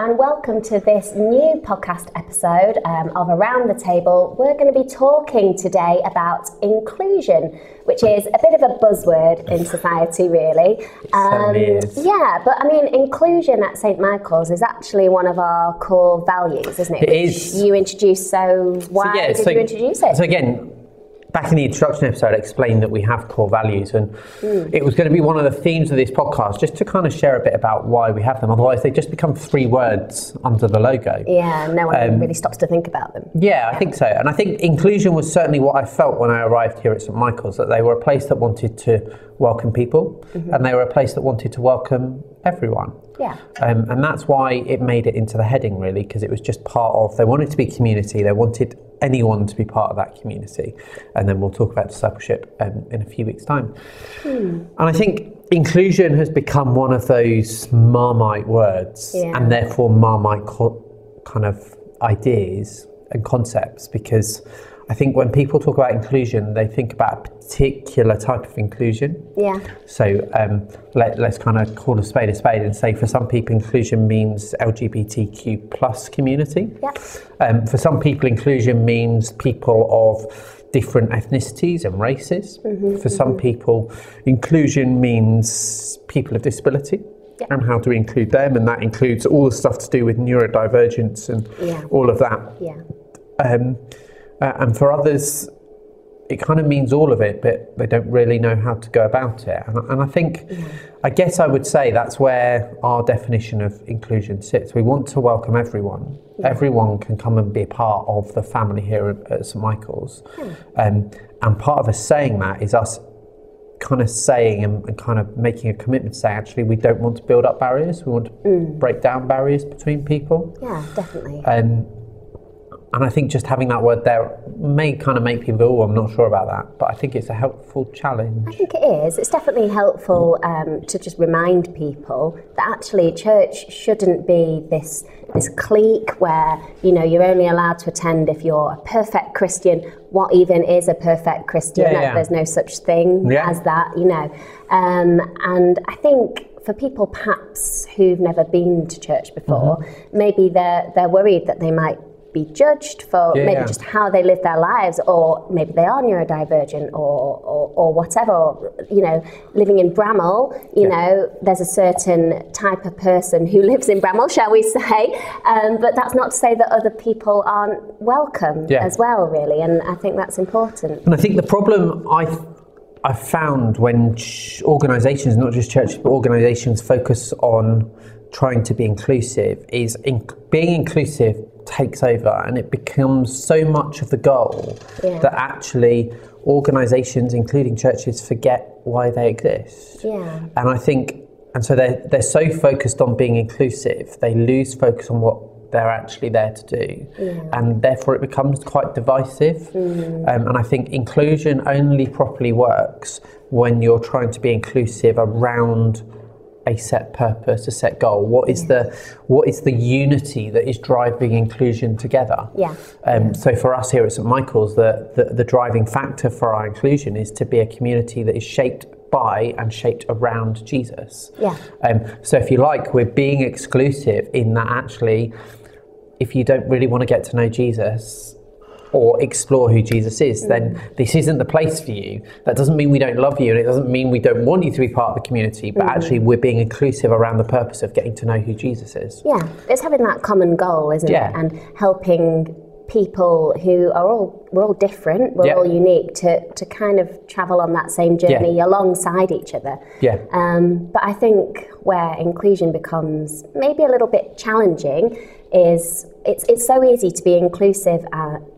and welcome to this new podcast episode of Around the Table. We're going to be talking today about inclusion, which is a bit of a buzzword in society, really. Yeah, but I mean, inclusion at St Michael's is actually one of our core values, isn't it? It is. You introduced, so why did you introduce it? So again, back in the introduction episode, I explained that we have core values, and it was going to be one of the themes of this podcast, just to kind of share a bit about why we have them. Otherwise, they just become 3 words under the logo. Yeah, no one really stops to think about them. Yeah, I think so. And I think inclusion was certainly what I felt when I arrived here at St Michael's, that they were a place that wanted to welcome people, and they were a place that wanted to welcome everyone. Yeah. And that's why it made it into the heading, really, because it was just part of, they wanted to be community, they wanted anyone to be part of that community. And then we'll talk about discipleship in a few weeks' time. And I think inclusion has become one of those Marmite words, and therefore Marmite kind of ideas and concepts, because I think when people talk about inclusion, they think about a particular type of inclusion. Yeah. So let's kind of call a spade and say, for some people, inclusion means LGBTQ plus community. Yeah. For some people, inclusion means people of different ethnicities and races. For some people, inclusion means people of disability. Yeah. And how do we include them? And that includes all the stuff to do with neurodivergence and all of that. Yeah. And for others, it kind of means all of it, but they don't really know how to go about it. And I think, I guess I would say that's where our definition of inclusion sits. We want to welcome everyone. Yeah. Everyone can come and be a part of the family here at St Michael's. Yeah. And part of us saying that is us kind of saying and kind of making a commitment to say, actually, we don't want to build up barriers. We want to break down barriers between people. Yeah, definitely. And I think just having that word there may kind of make people go, oh, I'm not sure about that. But I think it's a helpful challenge. I think it is. It's definitely helpful to just remind people that actually church shouldn't be this clique where, you know, you're only allowed to attend if you're a perfect Christian. What even is a perfect Christian? There's no such thing as that, you know. And I think for people perhaps who've never been to church before, maybe they're worried that they might be judged for maybe just how they live their lives, or maybe they are neurodivergent or whatever, or, you know, living in Bramall, you know, there's a certain type of person who lives in Bramall, shall we say, but that's not to say that other people aren't welcome as well, really, and I think that's important. And I think the problem I've found when organisations, not just churches, but organisations focus on trying to be inclusive is being inclusive takes over, and it becomes so much of the goal that actually organisations, including churches, forget why they exist. Yeah. And I think, and so they're so focused on being inclusive, they lose focus on what they're actually there to do, and therefore it becomes quite divisive. And I think inclusion only properly works when you're trying to be inclusive around a set purpose, a set goal. What is the unity that is driving inclusion together? So for us here at St Michael's, the driving factor for our inclusion is to be a community that is shaped by and shaped around Jesus. So if you like, we're being exclusive in that actually, if you don't really want to get to know Jesus or explore who Jesus is, then this isn't the place for you. That doesn't mean we don't love you, and it doesn't mean we don't want you to be part of the community, but actually we're being inclusive around the purpose of getting to know who Jesus is. Yeah, it's having that common goal, isn't it? And helping people who are we're all different, we're all unique, to kind of travel on that same journey alongside each other. But I think where inclusion becomes maybe a little bit challenging is it's so easy to be inclusive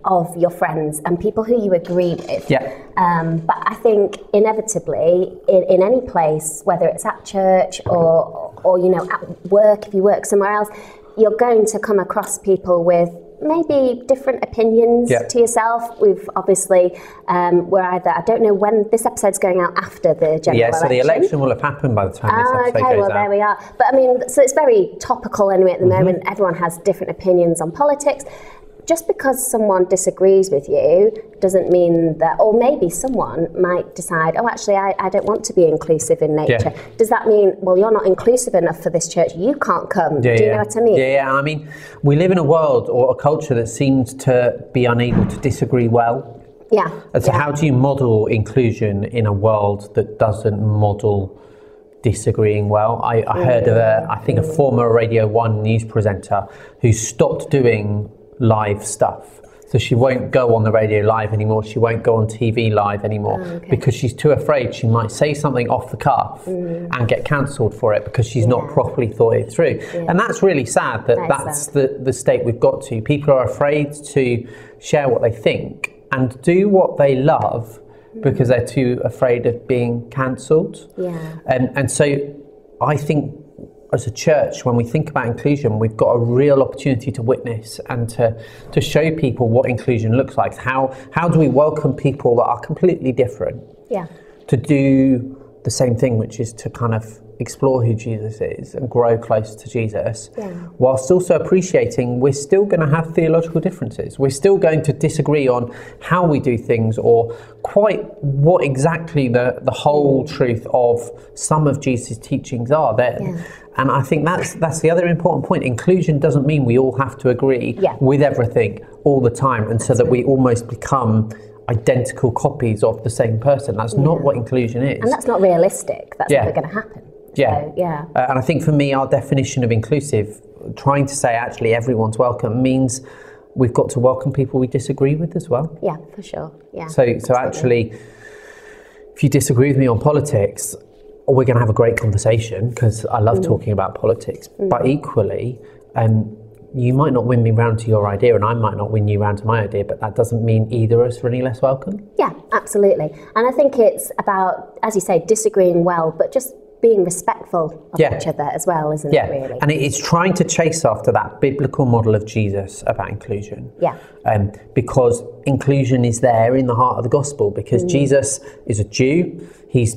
of your friends and people who you agree with. But I think inevitably in any place, whether it's at church or you know, at work, if you work somewhere else, you're going to come across people with maybe different opinions to yourself. We've obviously, we're either, I don't know when this episode's going out after the general election. So the election will have happened by the time this episode goes out. There we are. But I mean, so it's very topical anyway at the moment. Everyone has different opinions on politics. just because someone disagrees with you doesn't mean that, or maybe someone might decide, oh, actually, I don't want to be inclusive in nature. Yeah. Does that mean, well, you're not inclusive enough for this church, you can't come? Do you know what I mean? Yeah, I mean, we live in a world or a culture that seems to be unable to disagree well. Yeah. And so how do you model inclusion in a world that doesn't model disagreeing well? I heard of a former Radio 1 news presenter who stopped doing live stuff. So she won't go on the radio live anymore. She won't go on TV live anymore because she's too afraid she might say something off the cuff and get cancelled for it because she's not properly thought it through. Yeah. And that's really sad that's the state we've got to. People are afraid to share what they think and do what they love because they're too afraid of being cancelled. Yeah. And so I think as a church, when we think about inclusion, we've got a real opportunity to witness and to show people what inclusion looks like. How do we welcome people that are completely different to do the same thing, which is to kind of explore who Jesus is and grow close to Jesus, whilst also appreciating we're still going to have theological differences. We're still going to disagree on how we do things or quite what exactly the whole truth of some of Jesus' teachings are then. Yeah. And I think that's the other important point. Inclusion doesn't mean we all have to agree with everything all the time, and so that we almost become identical copies of the same person. That's not what inclusion is. And that's not realistic. That's never going to happen. Yeah. So, and I think for me, our definition of inclusive, trying to say actually everyone's welcome, means we've got to welcome people we disagree with as well. Yeah, for sure. Yeah. So actually, if you disagree with me on politics, we're going to have a great conversation because I love talking about politics. But equally, you might not win me round to your idea and I might not win you round to my idea, but that doesn't mean either of us are any less welcome. Yeah, absolutely. And I think it's about, as you say, disagreeing well, but just being respectful of each other as well, isn't it, really? And it's trying to chase after that biblical model of Jesus about inclusion. Yeah. Because inclusion is there in the heart of the gospel, because Jesus is a Jew. He's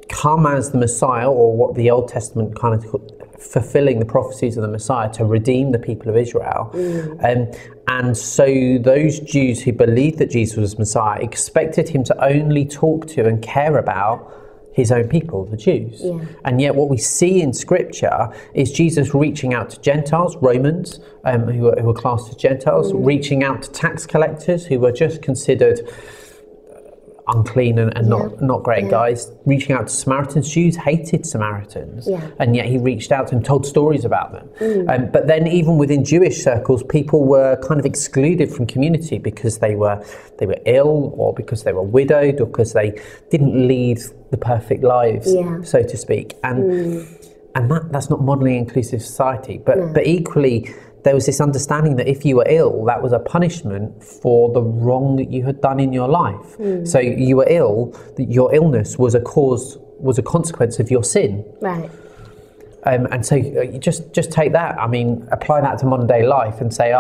come as the Messiah, or what the Old Testament kind of fulfilling the prophecies of the Messiah to redeem the people of Israel. And so those Jews who believed that Jesus was Messiah expected him to only talk to and care about his own people, the Jews. Yeah. And yet what we see in Scripture is Jesus reaching out to Gentiles, Romans, who were classed as Gentiles, reaching out to tax collectors who were just considered unclean and not great guys, reaching out to Samaritans. Jews hated Samaritans, and yet he reached out to them, told stories about them. But then even within Jewish circles, people were kind of excluded from community because they were ill, or because they were widowed, or because they didn't lead the perfect lives, so to speak. And that's not modelling inclusive society. But equally, there was this understanding that if you were ill, that was a punishment for the wrong that you had done in your life. So you were ill, your illness was a consequence of your sin. Right. And so you just take that, apply that to modern day life and say,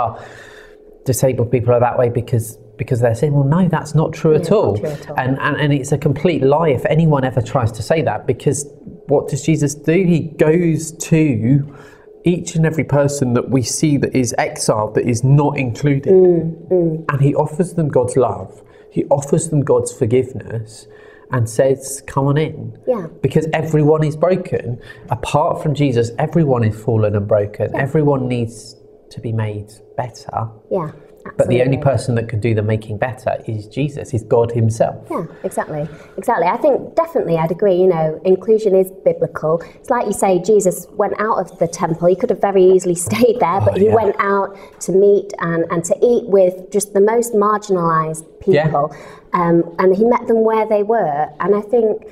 disabled people are that way because they're sin. Well, no, that's not true at all. Not true at all. And it's a complete lie if anyone ever tries to say that, because what does Jesus do? He goes to each and every person that we see that is exiled, that is not included. And he offers them God's love. He offers them God's forgiveness and says, come on in. Yeah. Because everyone is broken. Apart from Jesus, everyone is fallen and broken. Yeah. Everyone needs to be made better. Yeah. Absolutely. But the only person that could do the making better is Jesus, is God himself. Yeah, exactly. I think definitely I'd agree, inclusion is biblical. It's like you say, Jesus went out of the temple. He could have very easily stayed there, but he went out to meet and to eat with just the most marginalised people. And he met them where they were. And I think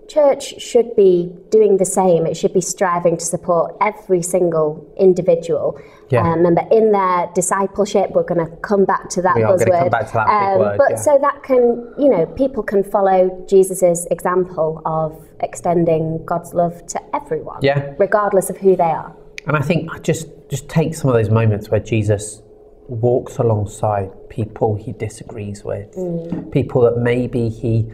church should be doing the same. It should be striving to support every single individual. Remember, in their discipleship, we're going to come back to that buzzword. We are going to come back to that big word. But so that can, people can follow Jesus's example of extending God's love to everyone, regardless of who they are. And I think just take some of those moments where Jesus walks alongside people he disagrees with, people that maybe he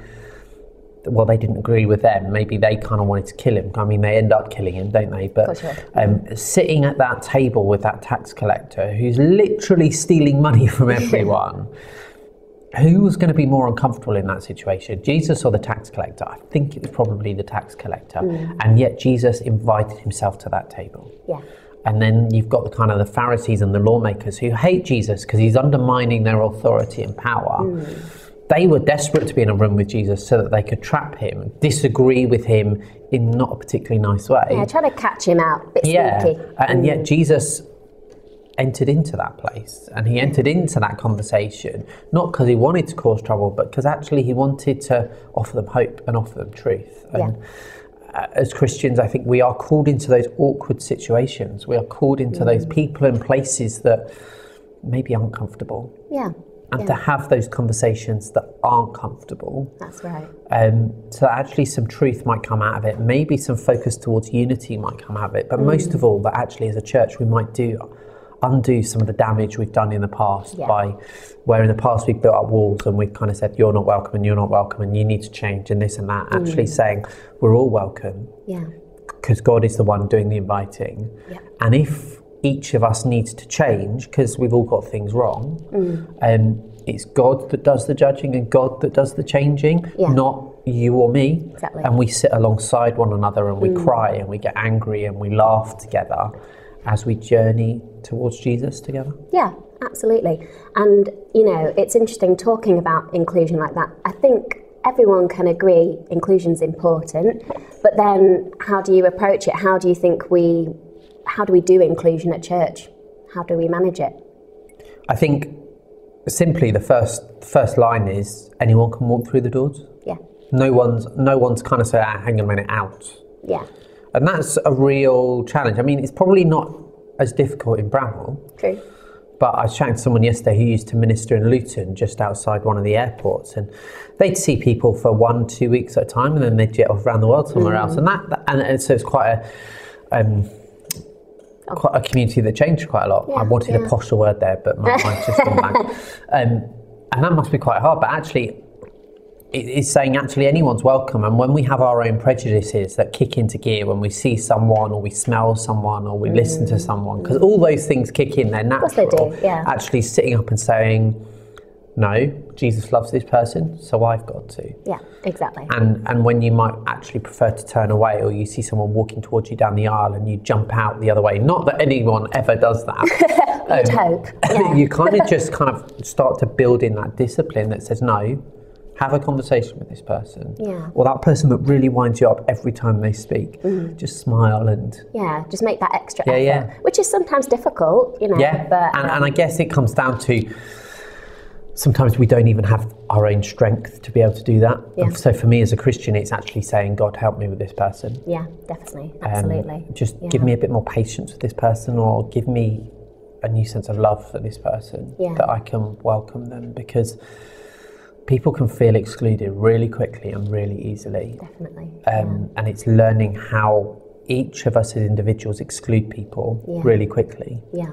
well, they didn't agree with them. Maybe they kind of wanted to kill him. I mean, they end up killing him, don't they? But sitting at that table with that tax collector who's literally stealing money from everyone, who was going to be more uncomfortable in that situation? Jesus or the tax collector? I think it was probably the tax collector. And yet Jesus invited himself to that table. Yeah. And then you've got the kind of the Pharisees and the lawmakers who hate Jesus because he's undermining their authority and power. They were desperate to be in a room with Jesus so that they could trap him, disagree with him in not a particularly nice way. Yeah, trying to catch him out, a bit sneaky. And yet Jesus entered into that place, and he entered into that conversation, not because he wanted to cause trouble, but because actually he wanted to offer them hope and offer them truth. And as Christians, I think we are called into those awkward situations. We are called into those people and places that maybe aren't comfortable. Yeah. And to have those conversations that aren't comfortable. That's right. So actually some truth might come out of it. Maybe some focus towards unity might come out of it. But most of all, that actually as a church, we might undo some of the damage we've done in the past by where in the past we've built up walls and we've kind of said, you're not welcome and you're not welcome and you need to change and this and that. Actually saying, we're all welcome. Yeah. Because God is the one doing the inviting. Yeah. And if each of us needs to change because we've all got things wrong. It's God that does the judging and God that does the changing, not you or me. Exactly. And we sit alongside one another and we cry and we get angry and we laugh together as we journey towards Jesus together. Yeah, absolutely. And, you know, it's interesting talking about inclusion like that. I think everyone can agree inclusion's important, but then how do you approach it? How do you think how do we do inclusion at church? How do we manage it? I think simply the first line is anyone can walk through the doors. Yeah. No one's kind of saying, hang on a minute, out. Yeah. And that's a real challenge. I mean, it's probably not as difficult in Bramwell. True. But I was chatting to someone yesterday who used to minister in Luton, just outside one of the airports, and they'd see people for 1-2 weeks at a time, and then they'd jet off around the world somewhere else. And so it's quite a community that changed quite a lot. I wanted a posher word there, but my mind's just gone blank. And that must be quite hard. But actually, it's saying actually anyone's welcome. And when we have our own prejudices that kick into gear, when we see someone or we smell someone or we listen to someone, because all those things kick in, they're natural. Of course they do, yeah. Actually sitting up and saying, no, Jesus loves this person, so I've got to. Yeah, exactly. And when you might actually prefer to turn away, or you see someone walking towards you down the aisle and you jump out the other way, not that anyone ever does that. You'd hope. Yeah. You kind of start to build in that discipline that says, no, have a conversation with this person. Yeah. Or that person that really winds you up every time they speak. Just smile and... Yeah, just make that extra effort, which is sometimes difficult, you know. Yeah, but, and I guess it comes down to sometimes we don't even have our own strength to be able to do that. Yeah. And so for me as a Christian, it's actually saying, God, help me with this person. Yeah, definitely, absolutely. Just give me a bit more patience with this person, or give me a new sense of love for this person, that I can welcome them, because people can feel excluded really quickly and really easily. Definitely. And it's learning how each of us as individuals exclude people really quickly. Yeah.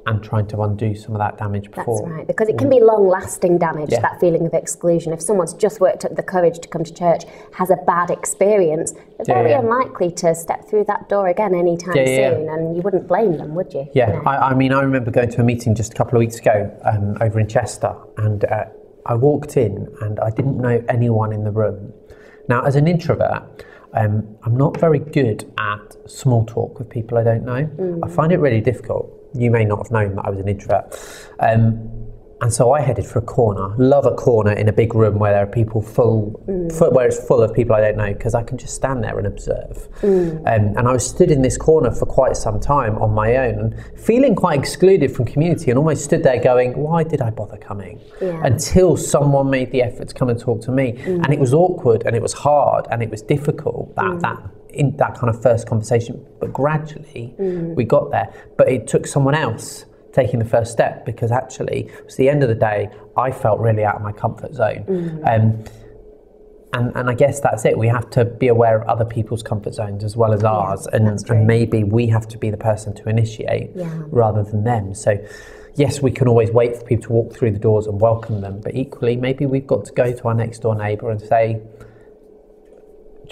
And trying to undo some of that damage before. That's right, because it can be long-lasting damage, that feeling of exclusion. If someone's just worked up the courage to come to church, has a bad experience, they're very unlikely to step through that door again anytime soon, and you wouldn't blame them, would you? Yeah, you know? I mean, I remember going to a meeting just a couple of weeks ago over in Chester, and I walked in and I didn't know anyone in the room. Now, as an introvert, I'm not very good at small talk with people I don't know. I find it really difficult. You may not have known that I was an introvert. And so I headed for a corner. Love a corner in a big room where there are people where it's full of people I don't know, because I can just stand there and observe. And I was stood in this corner for quite some time on my own, and feeling quite excluded from community, and almost stood there going, why did I bother coming? Until someone made the effort to come and talk to me. And it was awkward, and it was hard, and it was difficult, in that kind of first conversation. But gradually we got there. But it took someone else taking the first step, because actually it was the end of the day, I felt really out of my comfort zone. And I guess that's it. We have to be aware of other people's comfort zones as well as ours, and maybe we have to be the person to initiate rather than them. So yes, we can always wait for people to walk through the doors and welcome them, but equally maybe we've got to go to our next door neighbour and say,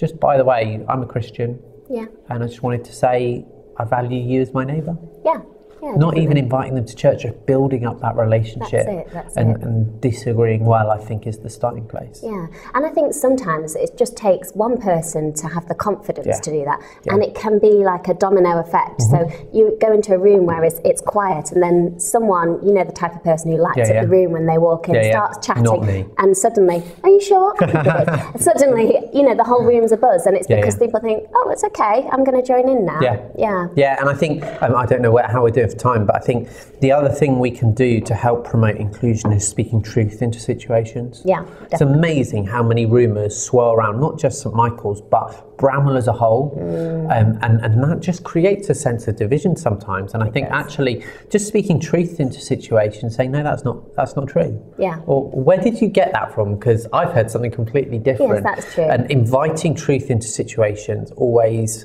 just by the way, I'm a Christian. Yeah. And I just wanted to say I value you as my neighbour. Yeah. Yeah, not even inviting them to church, just building up that relationship. That's and disagreeing well, I think, is the starting place. Yeah, and I think sometimes it just takes one person to have the confidence to do that, and it can be like a domino effect. So you go into a room where it's quiet, and then someone, you know, the type of person who lights up the room when they walk in, starts chatting, and suddenly, are you sure? Suddenly, you know, the whole room's abuzz, and it's because people think, oh, it's okay, I'm going to join in now. Yeah, and I think, I don't know how we're doing for time, but I think the other thing we can do to help promote inclusion is speaking truth into situations. Yeah, definitely. It's amazing how many rumours swirl around, not just St Michael's, but Bramwell as a whole, and that just creates a sense of division sometimes. And I think actually just speaking truth into situations, saying, no, that's not true. Yeah. Or where did you get that from? Because I've heard something completely different. Yes, that's true. And inviting truth into situations always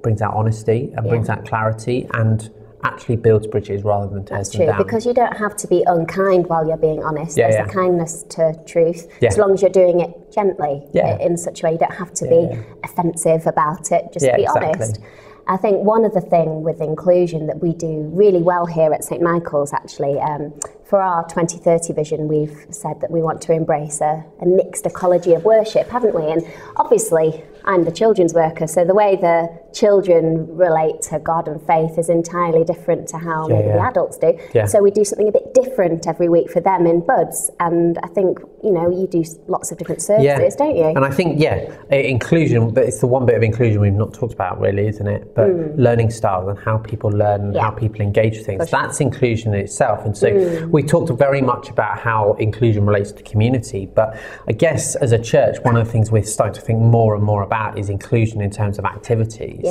brings out honesty and brings out clarity and actually builds bridges rather than tears them down. That's true, because you don't have to be unkind while you're being honest. There's a kindness to truth, as long as you're doing it gently in such a way. You don't have to be offensive about it, just be honest. I think one other thing with inclusion that we do really well here at St Michael's, actually, for our 2030 vision, we've said that we want to embrace a mixed ecology of worship, haven't we? And obviously, I'm the children's worker, so the way the children relate to God and faith is entirely different to how maybe the adults do. So we do something a bit different every week for them in Buds, and I think, you know, you do lots of different services, don't you? And I think, inclusion, but it's the one bit of inclusion we've not talked about really, isn't it? But learning styles and how people learn and how people engage with things, that's inclusion in itself. And so we talked very much about how inclusion relates to community, but I guess as a church, one of the things we're starting to think more and more about is inclusion in terms of activities,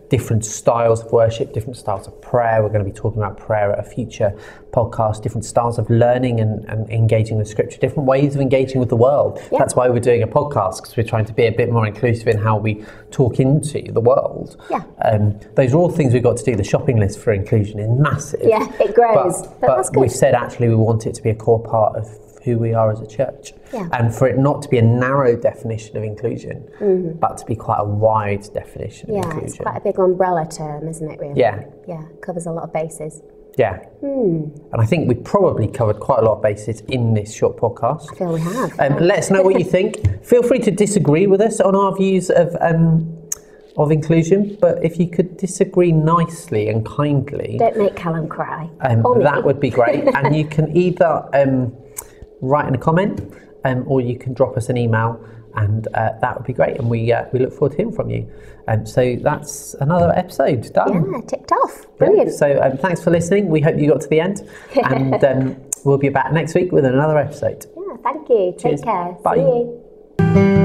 different styles of worship, different styles of prayer. We're going to be talking about prayer at a future podcast, different styles of learning and engaging with scripture, different ways of engaging with the world. That's why we're doing a podcast, because we're trying to be a bit more inclusive in how we talk into the world. Those are all things we've got to do. The shopping list for inclusion is massive. Yeah, it grows. But that's good. We've said actually we want it to be a core part of who we are as a church, and for it not to be a narrow definition of inclusion, but to be quite a wide definition of inclusion. It's quite a big umbrella term, isn't it, really? Yeah, covers a lot of bases. And I think we've probably covered quite a lot of bases in this short podcast. I feel we have. Let us know what you think. Feel free to disagree with us on our views of inclusion, but if you could disagree nicely and kindly, don't make Calum cry. That would be great. And you can either write in a comment, or you can drop us an email, and that would be great. And we look forward to hearing from you. So that's another episode done. Yeah, ticked off. Brilliant. So thanks for listening. We hope you got to the end, and we'll be back next week with another episode. Yeah, thank you. Cheers. Take care. Bye. See you.